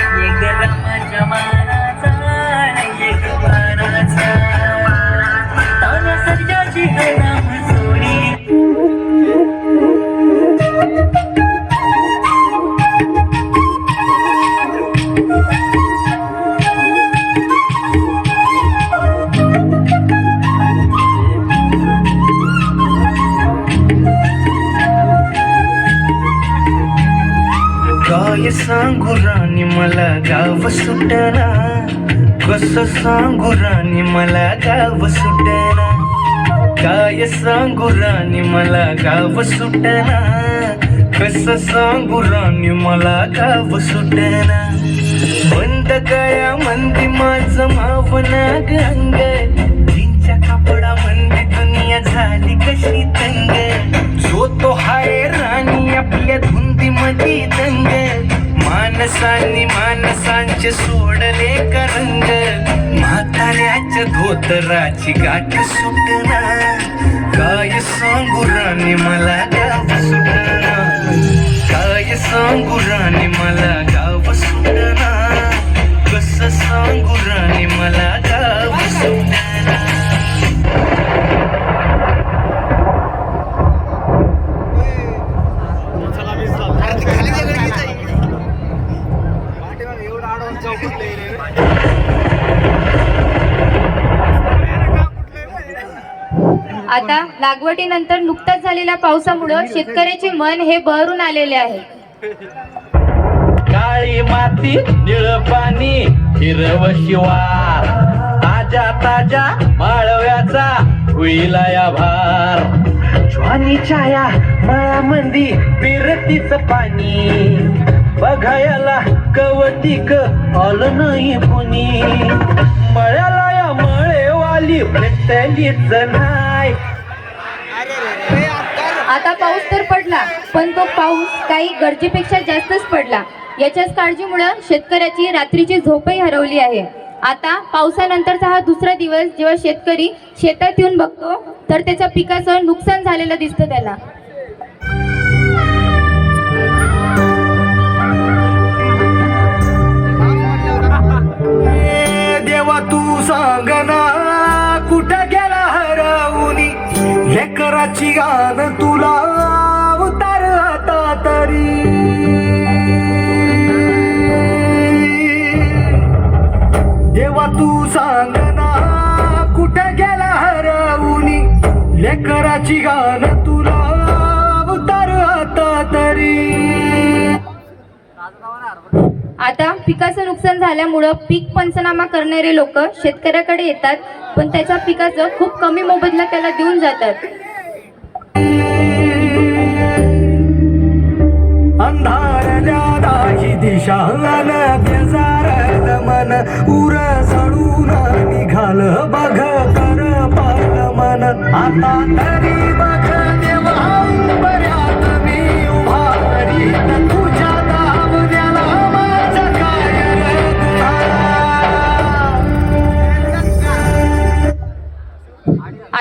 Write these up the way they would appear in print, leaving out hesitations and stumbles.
एक रामाच्या मानाचा एक बाणाचा ताना सर्जाची नाम सोडी काय सांगू राणी मला गाव सुटना कसं सांगू राणी मला गाव सुटना काय सांगू राणी मला गाव सुटना कसं सांगू राणी मला गाव सुटना बंद गया मंदी माझं मावना गंग तीनच्या कापडा मंदी दुनिया झाली कशी तंग जो तो हाय राणी आपल्या धुंदी मध्ये दंग मानसांनी मानसांचे सोडले करंग म्हाताऱ्याच्या धोतराची गाठ सुटना काय सांगू राणी मला गाव सुटना काय सांगू राणी मला गाव सुटना कसं सांगू राणी मला गाव सुटना आता लागवडीनंतर नुकताच झालेल्या पावसामुळे शेतकऱ्याचे मन हे बहरून आलेले आहे. काळी माती निळ पाणी हिरव शिवार ताजा ताजा माळव्याचा होईला या भार ज्वानीच्या या मळामंदी पिरतीच पाणी बघायला कवटिक आलं नाही कुणी मळ्याला या मळेवाली भेटलीच नाही. आता पाऊस तर पडला पण तो पाऊस काही गरजेपेक्षा जास्तच पडला. याच्याच काळजीमुळे शेतकऱ्याची रात्रीची झोपही हरवली आहे. आता पावसानंतरचा हा दुसरा दिवस जेव्हा शेतकरी शेतात येऊन बघतो तर त्याच्या पिकाचं नुकसान झालेलं दिसतं त्याला. देवा तू सांगना कुठं गेला हरवूनी लेकराची गान तुला उतार आता तरी देवा तू सांगना कुठं गेला हरवूनी लेकराची गान तुला उतार आता तरी. आता पिकाचं नुकसान झाल्यामुळं पीक पंचनामा करणारे लोक शेतकऱ्याकडे येतात पण त्याच्या पिकाचं खूप कमी मोबदला त्याला देऊन जातात. अंधारल्या दाही दिशा बेजारलं मन उर सळून निघाल बघ कर पाल मन आता तरी बघ देवा बऱ्यात मी उभारी तुझ्या दावण्याला माझं काय गुन्हा.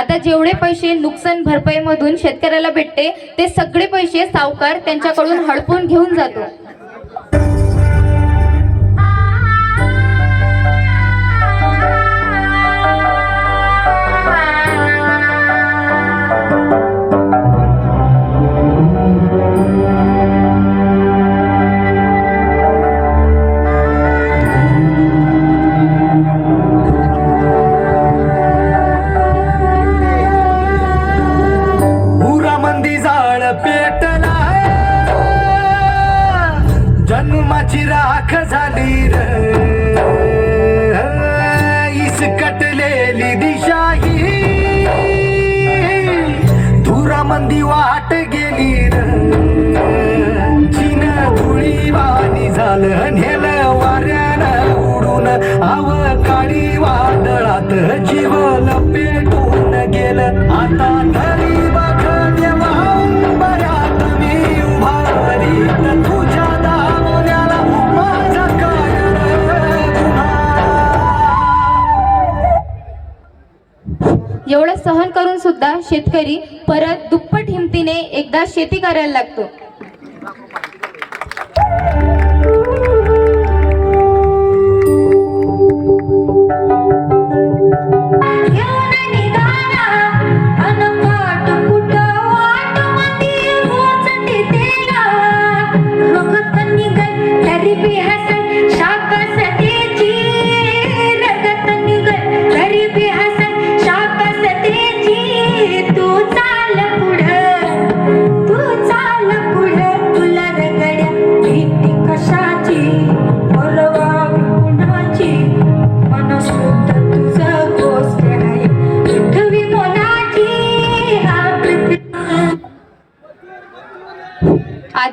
आता जेवढे पैसे नुकसान भरपाईमधून शेतकऱ्याला भेटते ते सगळे पैसे सावकार त्यांच्याकडून हडपून घेऊन जातो. जन्माची राख झाली र इसकटलेली दिशा ही धुरामंदी वाट गेली र चिन धुळी वाणी झालं नेलं वाऱ्यानं उडून अवकाळी वादळात जीव लपेटून गेलं आता तरी बघ देवा बऱ्यात मी उभारी तुझ्या दावण्याला माझा काय गुन्हा. एवढं सहन करून सुद्धा शेतकरी परत दुप्पट हिमतीने एकदा शेती करायला लागतो.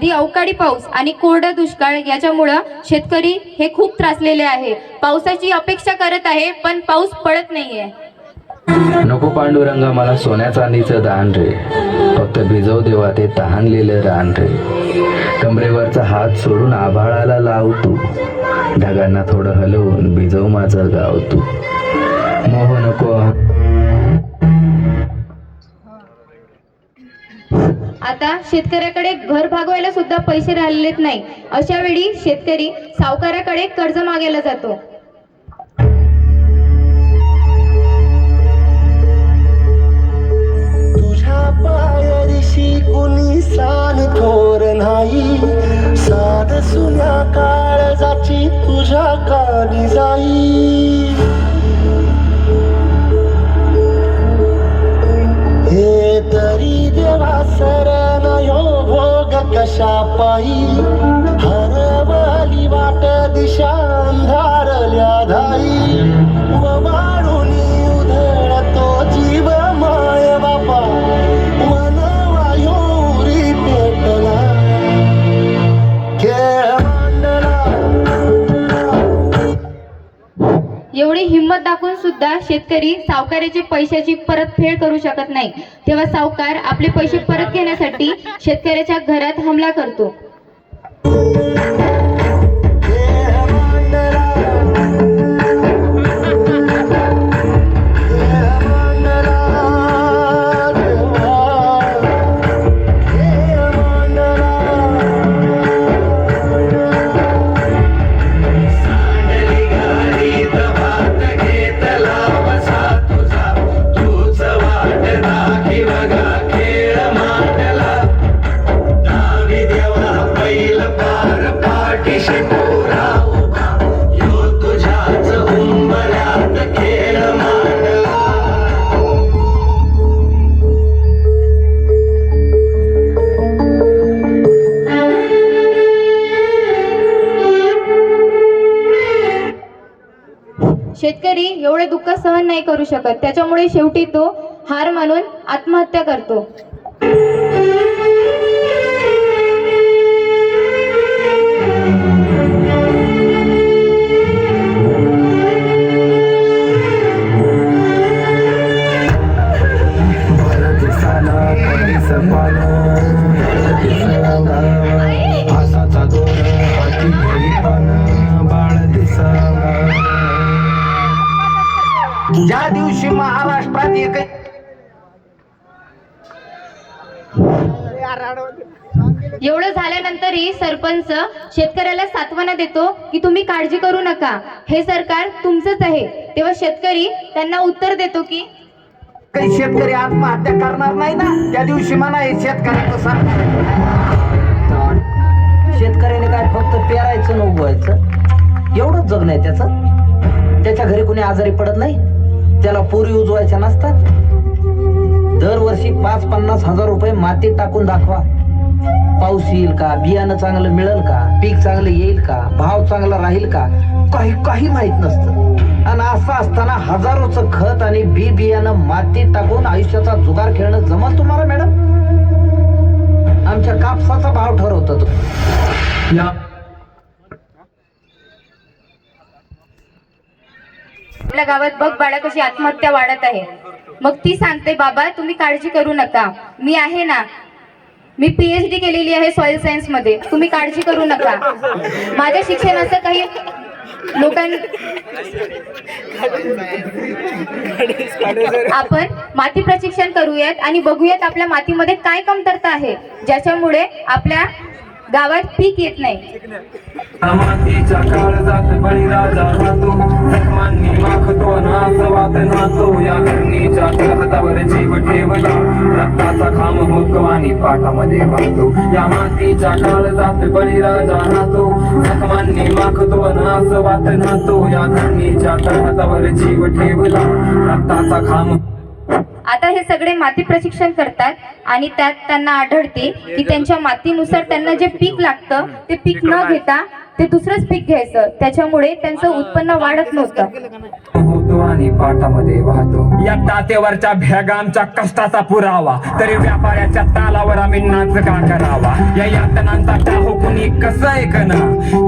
अति अवकाळी पाऊस आणि कोरडा दुष्काळ याच्यामुळं शेतकरी हे खूप त्रासलेले आहे. पावसाची अपेक्षा करत आहे पण पाऊस पडत नाहीये. नको पांडुरंगा मला सोन्या चांदीचं दान रे, फक्त भिजव देवा ते तहानलेलं रान रे. कमरेवरचा हात सोडून आभाळाला लाव तू, ढगांना थोडं हलवून भिजव माझं गाव तू. मोह नको. आता शेतकऱ्याकडे घर भागवायला सुद्धा पैसे राहिलेत नाही. अशा वेळी शेतकरी सावकाराकडे कर्ज मागायला जातो. तुझ्या पायरीशी कुणी सान थोर नाही, साध सुन्या काळजाची तुझ्या कानी जाई. हे तरी देवा शरण यो भोग कशा पायी, हरवली वाट दिशा अंधारल्या धाई. वाळूनी उधळतो जीव माय बापा, मन वायुरी पेटला खेळ मांडला. एवढी हिंमत दाखवून सुद्धा शेतकरी सावकाराची पैशाची परतफेड करू शकत नाही. तेव्हा सावकार आपले पैसे परत घेण्यासाठी शेतकऱ्याच्या घरात हमला करतो. शेतकरी एवढे दुःख सहन नाही करू शकत. त्याच्यामुळे शेवटी तो हार मानून आत्महत्या करतो. ज्या दिवशी महाराष्ट्रात एक एवढं झाल्यानंतरही सरपंच शेतकऱ्याला सांत्वना देतो की तुम्ही काळजी करू नका, हे सरकार तुमचंच आहे. तेव्हा शेतकरी त्यांना उत्तर देतो की काही शेतकरी आत्महत्या करणार नाही ना. त्या दिवशी म्हणा हे शेतकऱ्याचं सरकार. शेतकऱ्याने काय फक्त पेरायचं न उगवायचं एवढंच जगणं आहे त्याचं. त्याच्या घरी कोणी आजारी पडत नाही, त्याला पोरी उजवायच्या नसतात. दरवर्षी 5-50 हजार रुपये मातीत टाकून दाखवा. पाऊस येईल का, बियाणं चांगलं मिळेल का, पीक चांगलं येईल का, भाव चांगला राहील का, काही माहित नसतं. आणि असं असताना हजारोचं खत आणि बियाणं मातीत टाकून आयुष्याचा जुगार खेळणं जमल तुम्हाला मॅडम? आमच्या कापसाचा भाव ठरवतो तो. आपल्या गावात बघ बाळा कशी आत्महत्या वाढत आहे. मग ती सांगते बाबा तुम्ही काळजी करू नका, मी आहे ना, मी PhD केलेली आहे सॉइल सायन्स मध्ये, तुम्ही काळजी करू नका. माझ्या शिक्षणाचं काही आपण माती प्रशिक्षण करूयात आणि बघूयात आपल्या मातीमध्ये काय कमतरता आहे ज्याच्यामुळे आपल्या गावात पीक येत नाही. मातीच्या काळजात बळीराजा राहतो, जखमांनी माखतो नाच वाद नाचो. या घरणीच्या हातावर जीव ठेवला, रक्ताचा खांब हुकवानी पाठामध्ये वाहतो. या मातीच्या काळजात बळीराजा राहतो, जखमांनी माखतो नाच वाद नाचो. या घरणीच्या हातावर जीव ठेवला, रक्ताचा खांब. आता हे सगळे माती प्रशिक्षण करतात आणि त्यात त्यांना आढळते की त्यांच्या मातीनुसार त्यांना जे पीक लागतं ते पीक न घेता ते दुसरंच पीक घ्यायचं, त्याच्यामुळे त्यांचं उत्पन्न वाढत नव्हतं. होतो आणि पाटामध्ये वाहतो. या तातेवरच्या भेगामच्या कष्टाचा पुरावा, तरी व्यापाऱ्याच्या तालावर आम्ही नाच का करावा. या यातनांचा टाहो कुणी कसं ऐकना,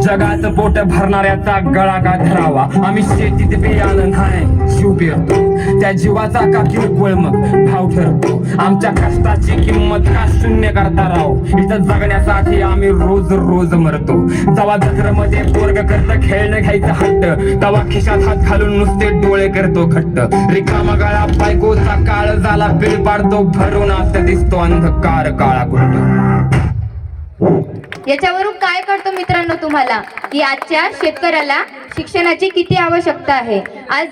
जगाचं पोट भरणाऱ्याचा गळा का धरावा. आम्ही शेतीत बियाणं नाही जीव पेरतो, त्या जीवाचा का किरकोळ मग भाव ठरतो. आमच्या कष्टाची किंमत का शून्य करता राव, इथं जगण्यासाठी आम्ही रोज रोज मरतो. तवा जत्रेमध्ये पोरग करतं खेळणं घ्यायचं हट्ट, तवा खिशात हात घालून नुसते डोळे करतो घट्ट. रिकामा गळा बायकोचा काळ झाला बिल पाडतो, भरून आत दिसतो अंधकार काळा कुलट. याच्यावरून काय कळतं मित्रांनो तुम्हाला, की आजच्या शेतकऱ्याला शिक्षणाची किती आवश्यकता आहे. आज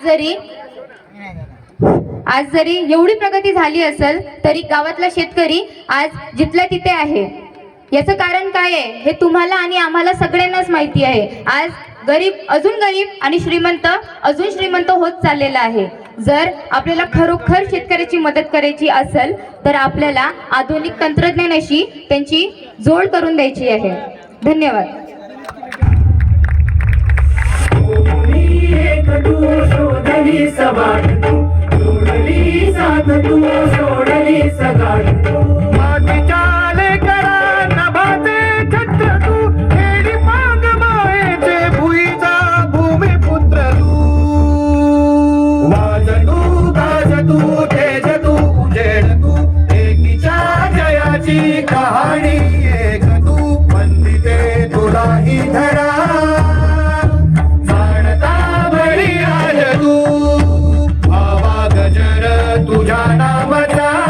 जरी एवढी प्रगती झाली असेल तरी गावातला शेतकरी आज जिथल्या तिथे आहे. याचं कारण काय आहे हे तुम्हाला आणि आम्हाला सगळ्यांनाच माहिती आहे. आज गरीब आणि श्रीमंत अजून श्रीमंत होत चाललेला आहे. जर आपल्याला खरोखर शेतकऱ्याची मदत करायची असेल तर आपल्याला आधुनिक तंत्रज्ञानाशी त्यांची जोड करून द्यायची आहे. धन्यवाद. कहाणी एक तू वंदिते तुलाही धरा, जाणता बळी राज तू भावा गजर तुझ्या नामचा.